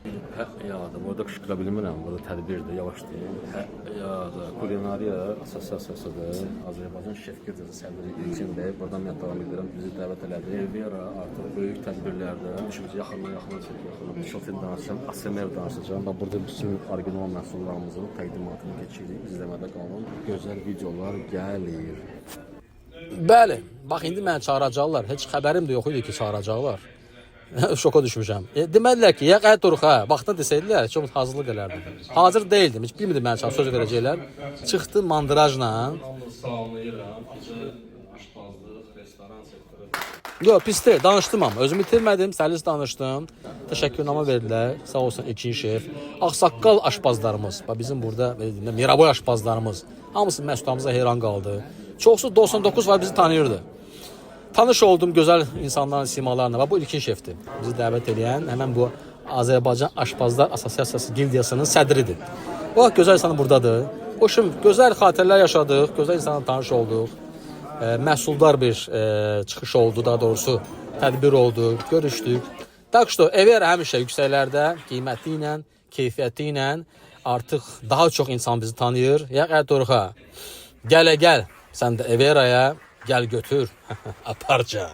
Hə, ya da burada qışqıra bilmirəm, burada tədbirdir, yavaş deyil. Hə, ya da Kulinariya Assosiasiyasıdır, Azərbaycan Şef Gecəsi sədri İlkin bəy, buradan mən davam edirəm, bizi dəvət elədi. Elvira artıq böyük tədbirlərdə, düşmüş yaxından çox danışacağım, ASMR danışacağım. Bax, burada bütün orijinal məhsullarımızın təqdimatını keçirik, izləmədə qalın. Gözəl videolar gəlir. Bəli, bax, indi məni çağıracaqlar, heç xəbərim də yox idi ki, çağıracaqlar. Şoka düşmüşəm. Demədilər ki, ya qayıt duruq ha. Vaxtında desəydilər, çox hazırlıq elərdim. Hazır deyildim, heç bilmirdim mənə çox söz verəcəklər. Çıxdı mandrajla. Salamlayıram. Aşpazlıq, restoran sektoru. Yox, pis deyil, danışdım amma. Özümü itirmədim, səlis danışdım. Təşəkkürnamə verdilər. Sağ olsun İlkin şef. Ağsaqqal aşpazlarımız, bizim burada Miraboy aşpazlarımız. Hamısı məsulamıza heyran qaldı. Çoxsu 99 var bizi tanıyırdı. Tanış oldum gözəl insanların simalarına. Bu İlkin şefdir. Bizi dəvət edən həmən bu Azərbaycan Aşpazlar Assosiasiyası Gildiyasının sədridir. O gözəl insan buradadır. O şimdi gözəl xatirələr yaşadıq, gözəl insanla tanış olduq. Məhsuldar bir çıxış oldu, daha doğrusu tədbir oldu, görüşdük. Tak ki, Evera həmişə yüksəklərdə, qiyməti ilə, keyfiyyəti ilə artıq daha çox insan bizi tanıyır. Ya Ertuğrul, gəl, sən də Evera'ya gəl götür, aparca.